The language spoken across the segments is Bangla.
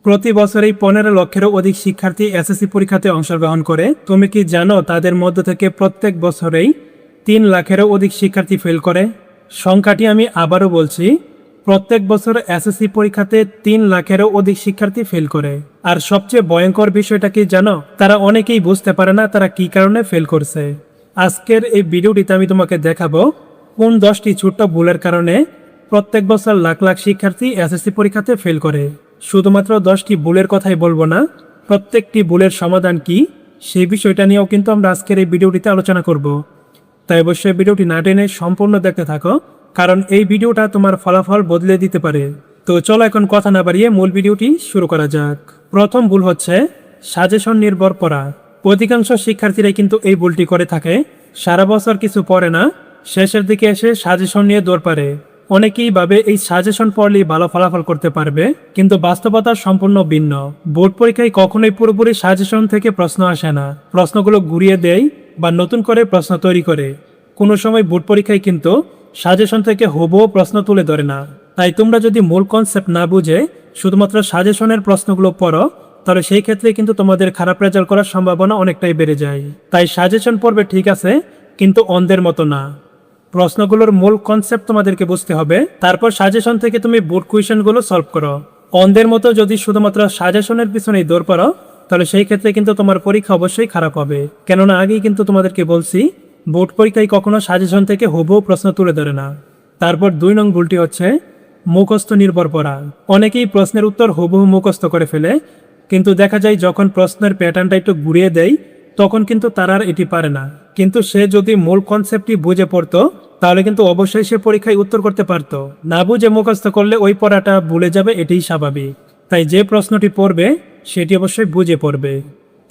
প্রতি বছরেই 15 লক্ষেরও অধিক শিক্ষার্থী এসএসসি পরীক্ষাতে অংশগ্রহণ করে। তুমি কি জানো তাদের মধ্য থেকে প্রত্যেক বছরেই 3 লাখেরও অধিক শিক্ষার্থী ফেল করে? সংখ্যাটি আমি আবারও বলছি, প্রত্যেক বছর এসএসসি পরীক্ষাতে 3 লাখেরও অধিক শিক্ষার্থী ফেল করে। আর সবচেয়ে ভয়ঙ্কর বিষয়টা কি জানো? তারা অনেকেই বুঝতে পারে না তারা কি কারণে ফেল করছে। আজকের এই ভিডিওটিতে আমি তোমাকে দেখাবো কোন 10টি ছোট্ট ভুলের কারণে প্রত্যেক বছর লাখ লাখ শিক্ষার্থী এসএসসি পরীক্ষাতে ফেল করে। শুধুমাত্র 10টি ভুলের কথাই বলবো না, প্রত্যেকটি ভুলের সমাধান কি সেই বিষয়টা নিয়েও কিন্তু আমরা আজকের এই ভিডিওটিতে আলোচনা করব। তাই অবশ্যই ভিডিওটি না টেনে সম্পূর্ণ দেখতে থাকো, কারণ এই ভিডিওটা তোমার ফলাফল বদলে দিতে পারে। তো চলো এখন কথা না বাড়িয়ে মূল ভিডিওটি শুরু করা যাক। প্রথম ভুল হচ্ছে সাজেশন নির্ভর পড়া। অধিকাংশ শিক্ষার্থীরাই কিন্তু এই ভুলটি করে থাকে। সারা বছর কিছু পড়ে না, শেষের দিকে এসে সাজেশন নিয়ে দৌড় পারে। অনেকেই ভাবে এই সাজেশন পড়লেই ভালো ফলাফল করতে পারবে, কিন্তু বাস্তবতা সম্পূর্ণ ভিন্ন। বোর্ড পরীক্ষায় কখনোই পুরোপুরি সাজেশন থেকে প্রশ্ন আসে না, প্রশ্নগুলো ঘুরিয়ে দেয় বা নতুন করে প্রশ্ন তৈরি করে। কোনো সময় বোর্ড পরীক্ষায় কিন্তু সাজেশন থেকে হুবহু প্রশ্ন তুলে ধরে না। তাই তোমরা যদি মূল কনসেপ্ট না বুঝে শুধুমাত্র সাজেশনের প্রশ্নগুলো পড়ো, তাহলে সেই ক্ষেত্রে কিন্তু তোমাদের খারাপ রেজাল্ট করার সম্ভাবনা অনেকটাই বেড়ে যায়। তাই সাজেশন পড়বে ঠিক আছে, কিন্তু অন্ধের মতো না। প্রশ্নগুলোর মূল কনসেপ্ট তোমাদেরকে বুঝতে হবে, তারপর সাজেশন থেকে তুমি বোর্ড কোয়েশনগুলো সলভ করো। অন্ধের মতো যদি শুধুমাত্র সাজেশনের পিছনেই দৌড় পারো, তাহলে সেই ক্ষেত্রে কিন্তু তোমার পরীক্ষা অবশ্যই খারাপ হবে। কেননা আগেই কিন্তু তোমাদেরকে বলছি, বোর্ড পরীক্ষায় কখনো সাজেশন থেকে হুবহু প্রশ্ন তুলে ধরে না। তারপর 2 নং ভুলটি হচ্ছে মুখস্থ নির্ভর পড়া। অনেকেই প্রশ্নের উত্তর হুবহু মুখস্থ করে ফেলে, কিন্তু দেখা যায় যখন প্রশ্নের প্যাটার্নটা একটু ঘুরিয়ে দেয় তখন কিন্তু তারা আর এটি পারে না। কিন্তু সে যদি মূল কনসেপ্টটি বুঝে পড়তো, তাহলে কিন্তু অবশ্যই সে পরীক্ষায় উত্তর করতে পারতো। না বুঝে মুখস্থ করলে ওই পড়াটা ভুলে যাবে, এটাই স্বাভাবিক। তাই যে প্রশ্নটি পড়বে সেটি অবশ্যই বুঝে পড়বে।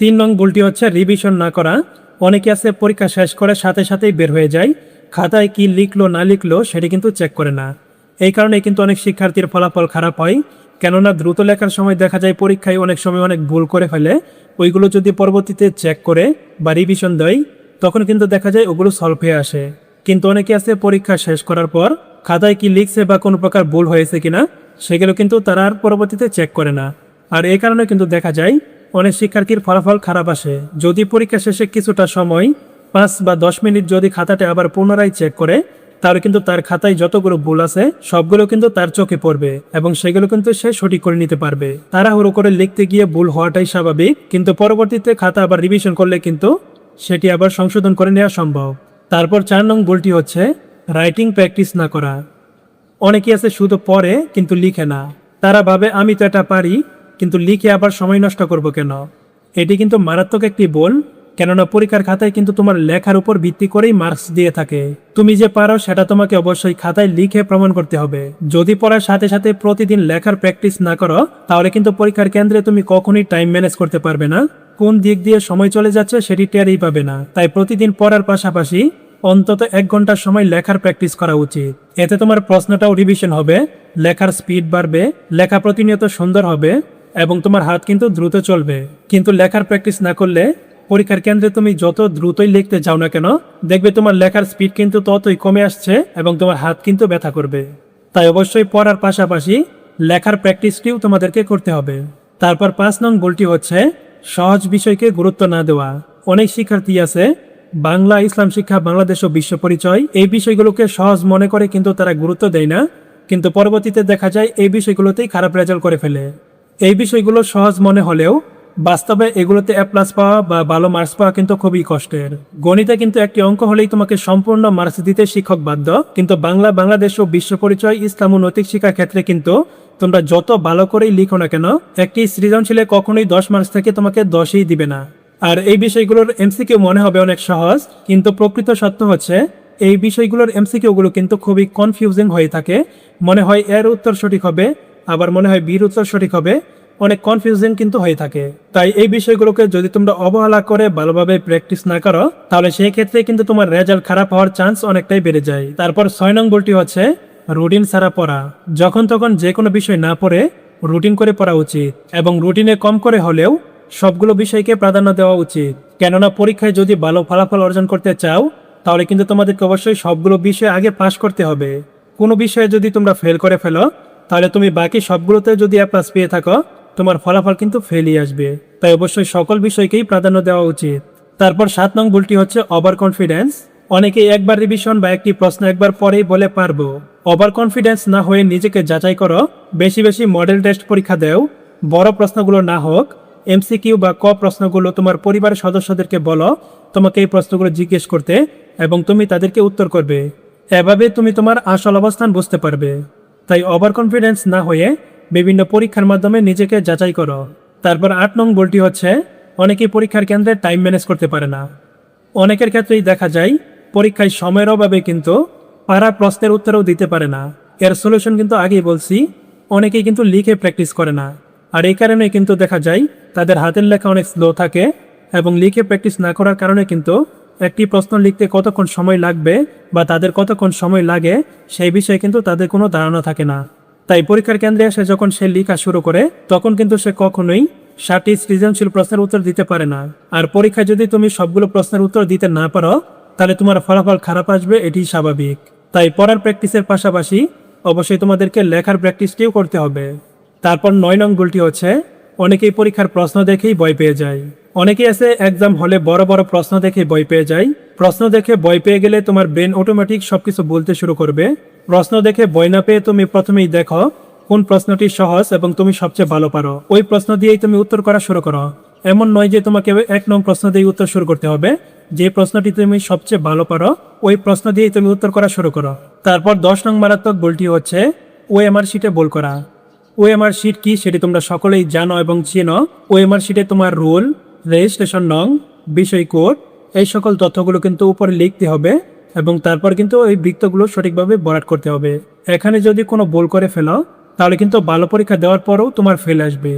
3 নং ভুলটি হচ্ছে রিভিশন না করা। অনেকে আছে পরীক্ষা শেষ করে সাথে সাথেই বের হয়ে যায়, খাতায় কি লিখলো না লিখলো সেটি কিন্তু চেক করে না। এই কারণে কিন্তু অনেক শিক্ষার্থীর ফলাফল খারাপ হয়। কেননা দ্রুত লেখার সময় দেখা যায় পরীক্ষায় অনেক সময় অনেক ভুল করে ফেলে। ওইগুলো যদি পরবর্তীতে চেক করে বা রিভিশন দেয়, তখন কিন্তু দেখা যায় ওগুলো সলভ হয়ে আসে। কিন্তু অনেকে আছে পরীক্ষা শেষ করার পর খাতায় কি লিখছে বা কোনো প্রকার ভুল হয়েছে কিনা সেগুলো কিন্তু তারা আর পরবর্তীতে চেক করে না। আর এই কারণে কিন্তু দেখা যায় অনেক শিক্ষার্থীর ফলাফল খারাপ আসে। যদি পরীক্ষা শেষে কিছুটা সময় 5 বা 10 মিনিট যদি খাতাটা আবার পুনরায় চেক করে, তাহলে কিন্তু তার খাতায় যতগুলো ভুল আছে সবগুলো কিন্তু তার চোখে পড়বে এবং সেগুলো কিন্তু সে সঠিক করে নিতে পারবে। তাড়াহুড়ো করে লিখতে গিয়ে ভুল হওয়াটাই স্বাভাবিক, কিন্তু পরবর্তীতে খাতা আবার রিভিশন করলে কিন্তু সেটি আবার সংশোধন করে নেওয়া সম্ভব। তারপর 4 নং ভুলটি হচ্ছে রাইটিং প্র্যাকটিস না করা। অনেকেই আছে শুধু পড়ে কিন্তু লিখে না। তারা ভাবে আমি তো এটা পারি, কিন্তু লিখে আবার সময় নষ্ট করব কেন? এটি কিন্তু মারাত্মক একটি ভুল। কেননা পরীক্ষার খাতায় কিন্তু তোমার লেখার উপর ভিত্তি করেই মার্কস দিয়ে থাকে। তুমি যে পারো সেটা তোমাকে অবশ্যই খাতায় লিখে প্রমাণ করতে হবে। যদি পড়ার সাথে সাথে প্রতিদিন লেখার প্র্যাকটিস না করো, তাহলে কিন্তু পরীক্ষার কেন্দ্রে তুমি কখনোই টাইম ম্যানেজ করতে পারবে না। কোন দিক দিয়ে সময় চলে যাচ্ছে সেটি টেরই পাবে না। তাই প্রতিদিন পড়ার পাশাপাশি অন্তত 1 ঘন্টার সময় লেখার প্র্যাকটিস করা উচিত। এতে তোমার প্রশ্নটাও রিভিশন হবে, লেখার স্পিড বাড়বে, লেখা প্রতিনিয়ত সুন্দর হবে এবং তোমার হাত কিন্তু দ্রুত চলবে। কিন্তু লেখার প্র্যাকটিস না করলে পরীক্ষার কেন্দ্রে তুমি যত দ্রুতই লিখতে যাও না কেন, দেখবে তোমার লেখার স্পিড কিন্তু ততই কমে আসছে এবং তোমার হাত কিন্তু ব্যথা করবে। তাই অবশ্যই পড়ার পাশাপাশি লেখার প্র্যাকটিসটিও তোমাদেরকে করতে হবে। তারপর 5 নং ভুলটি হচ্ছে সহজ বিষয়কে গুরুত্ব না দেওয়া। অনেক শিক্ষার্থী আছে বাংলা, ইসলাম শিক্ষা, বাংলাদেশ ও বিশ্ব পরিচয় এই বিষয়গুলোকে সহজ মনে করে কিন্তু তারা গুরুত্ব দেয় না, কিন্তু পরবর্তীতে দেখা যায় এই বিষয়গুলোতেই খারাপ রেজাল্ট করে ফেলে। এই বিষয়গুলো সহজ মনে হলেও বাস্তবে এগুলোতে A+ পাওয়া বা ভালো মার্কস পাওয়া কিন্তু খুবই কষ্টের। গণিতে কিন্তু একটি অঙ্ক হলেই তোমাকে সম্পূর্ণ মার্কস দিতে শিক্ষক বাধ্য, কিন্তু বাংলা, বাংলাদেশ ও বিশ্ব পরিচয়, ইসলাম ও নৈতিক শিক্ষার ক্ষেত্রে কিন্তু তোমরা যত ভালো করেই লিখো না কেন, একটি সৃজনশীলে কখনোই 10 মার্কস থেকে তোমাকে 10ই দিবে না। আর এই বিষয়গুলোর এমসিকিউ মনে হবে অনেক সহজ, কিন্তু প্রকৃত সত্য হচ্ছে এই বিষয়গুলোর এমসিকিউগুলো কিন্তু খুবই কনফিউজিং হয়ে থাকে। মনে হয় এর উত্তর সঠিক হবে, আবার মনে হয় বির উত্তর সঠিক হবে, অনেক কনফিউজিং কিন্তু হয়ে থাকে। তাই এই বিষয়গুলোকে যদি তোমরা অবহেলা করে ভালোভাবে প্র্যাকটিস না করো, তাহলে সেই ক্ষেত্রে কিন্তু তোমার রেজাল্ট খারাপ হওয়ার চান্স অনেকটাই বেড়ে যায়। তারপর 6 নং ভুলটি হচ্ছে রুটিন ছাড়া পড়া। যখন তখন যে কোনো বিষয় না পড়ে রুটিন করে পড়া উচিত এবং রুটিনে কম করে হলেও সবগুলো বিষয়কে প্রাধান্য দেওয়া উচিত। কেননা পরীক্ষায় যদি ভালো ফলাফল অর্জন করতে চাও, তাহলে কিন্তু তোমাদেরকে অবশ্যই সবগুলো বিষয় আগে পাশ করতে হবে। কোনো বিষয়ে যদি তোমরা ফেল করে ফেলো, তাহলে তুমি বাকি সবগুলোতে যদি A+ পেয়ে থাকো, তোমার ফলাফল কিন্তু ফেলই আসবে। তাই অবশ্যই সকল বিষয়কেই প্রাধান্য দেওয়া উচিত। তারপর 7 নং ভুলটি হচ্ছে ওভার কনফিডেন্স। অনেকেই একবার রিভিশন বা একটি প্রশ্ন একবার পরেই বলে পারবো। ওভার কনফিডেন্স না হয়ে নিজেকে যাচাই করো, বেশি বেশি মডেল টেস্ট পরীক্ষা দাও। বড় প্রশ্নগুলো না হোক, এমসিকিউ বা ক প্রশ্নগুলো তোমার পরিবারের সদস্যদেরকে বলো তোমাকে এই প্রশ্নগুলো জিজ্ঞেস করতে এবং তুমি তাদেরকে উত্তর করবে। এভাবে তুমি তোমার আসল অবস্থান বুঝতে পারবে। তাই ওভার কনফিডেন্স না হয়ে বিভিন্ন পরীক্ষার মাধ্যমে নিজেকে যাচাই করো। তারপর 8 নং ভুলটি হচ্ছে অনেকেই পরীক্ষার কেন্দ্রে টাইম ম্যানেজ করতে পারে না। অনেকের ক্ষেত্রেই দেখা যায় পরীক্ষায় সময়ের অভাবে কিন্তু পারা প্রশ্নের উত্তরও দিতে পারে না। এর সলিউশন কিন্তু আগেই বলছি, অনেকেই কিন্তু লিখে প্র্যাকটিস করে না। আর এই কারণে কিন্তু দেখা যায় তাদের হাতের লেখা অনেক স্লো থাকে এবং লিখে প্র্যাকটিস না করার কারণে কিন্তু একটি প্রশ্ন লিখতে কতক্ষণ সময় লাগবে বা তাদের কতক্ষণ সময় লাগে সেই বিষয়ে কিন্তু তাদের কোনো ধারণা থাকে না। তাই পরীক্ষার কেন্দ্রে এসে যখন সে লেখা শুরু করে তখন কিন্তু সে কখনোই 60টি সৃজনশীল প্রশ্নের উত্তর দিতে পারে না। আর পরীক্ষায় যদি তুমি সবগুলো প্রশ্নের উত্তর দিতে না পারো তাহলে তোমার ফলাফল খারাপ আসবে, এটি স্বাভাবিক। তাই পড়ার প্র্যাকটিসের পাশাপাশি অবশ্যই তোমাদেরকে লেখার প্র্যাকটিসটিও করতে হবে। তারপর 9 নং ভুলটি হচ্ছে অনেকেই পরীক্ষার প্রশ্ন দেখেই ভয় পেয়ে যায়। অনেকেই আছে এক্সাম হলে বড় বড় প্রশ্ন দেখে ভয় পেয়ে যায়। প্রশ্ন দেখে ভয় পেয়ে গেলে তোমার ব্রেন অটোমেটিক সবকিছু বলতে শুরু করবে। প্রশ্ন দেখে ভয় না পেয়ে তুমি প্রথমেই দেখো কোন প্রশ্নটি সহজ এবং তুমি সবচেয়ে ভালো পারো, ওই প্রশ্ন দিয়েই তুমি উত্তর করা শুরু করো। এমন নয় যে তোমাকে 1 নং প্রশ্ন দিয়ে উত্তর শুরু করতে হবে। যে প্রশ্নটি তুমি সবচেয়ে ভালো পারো ওই প্রশ্ন দিয়েই তুমি উত্তর করা শুরু করো। তারপর 10 নং মারাত্মক ভুলটি হচ্ছে ওএমআর শিটে ভুল করা। ওএমআর শিট কি সেটি তোমরা সকলেই জানো এবং চেনো। ওএমআর শিটে তোমার রোল, রেজিস্ট্রেশন নং, বিষয় কোড এই সকল তথ্যগুলো কিন্তু উপরে লিখতে হবে এবং তারপর কিন্তু ওই বৃত্তগুলো সঠিকভাবে ভরাট করতে হবে। এখানে যদি কোনো ভুল করে ফেলো তাহলে কিন্তু ভালো পরীক্ষা দেওয়ার পরেও তোমার ফেল আসবে।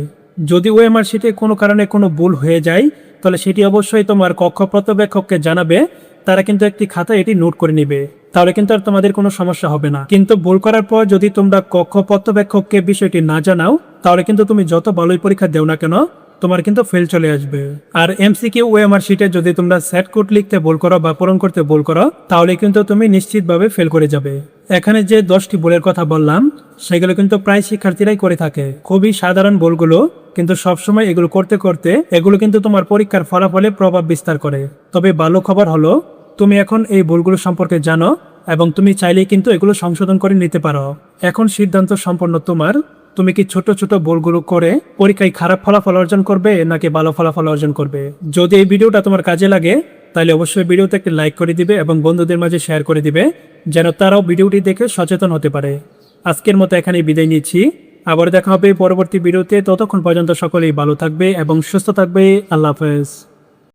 যদি ওএমআর শিটে কোনো কারণে কোনো ভুল হয়ে যায় তাহলে সেটি অবশ্যই তোমার কক্ষ পর্যবেক্ষককে জানাবে। তারা কিন্তু একটি খাতায় এটি নোট করে নেবে, তাহলে কিন্তু আর তোমাদের কোনো সমস্যা হবে না। কিন্তু ভুল করার পর যদি তোমরা কক্ষ পর্যবেক্ষককে বিষয়টি না জানাও তাহলে কিন্তু তুমি যত ভালোই পরীক্ষা দেও না কেন তোমার কিন্তু ফেল চলে আসবে। আর এমসিকিউ ওএমআর শিটে যদি তোমরা সেট কোড লিখতে ভুল করো বা পূরণ করতে ভুল করো তাহলে কিন্তু তুমি নিশ্চিতভাবে ফেল করে যাবে। এখানে যে 10টি ভুলের কথা বললাম সেগুলো কিন্তু প্রায় শিক্ষার্থীরাই করে থাকে। খুবই সাধারণ ভুলগুলো, কিন্তু সবসময় এগুলো করতে করতে এগুলো কিন্তু তোমার পরীক্ষার ফলাফলে প্রভাব বিস্তার করে। তবে ভালো খবর হলো তুমি এখন এই ভুলগুলো সম্পর্কে জানো এবং তুমি চাইলেই কিন্তু এগুলো সংশোধন করে নিতে পারো। এখন সিদ্ধান্ত সম্পূর্ণ তোমার। তুমি কি ছোট ছোট ভুলগুলো করে পরীক্ষায় খারাপ ফলাফল অর্জন করবে নাকি ভালো ফলাফল অর্জন করবে? যদি এই ভিডিওটা তোমার কাজে লাগে তাহলে অবশ্যই ভিডিওতে একটি লাইক করে দিবে এবং বন্ধুদের মাঝে শেয়ার করে দিবে যেন তারাও ভিডিওটি দেখে সচেতন হতে পারে। আজকের মতো এখানেই বিদায় নিচ্ছি। আবার দেখা হবে পরবর্তী ভিডিওতে। ততক্ষণ পর্যন্ত সকলেই ভালো থাকবে এবং সুস্থ থাকবে। আল্লাহ হাফেজ।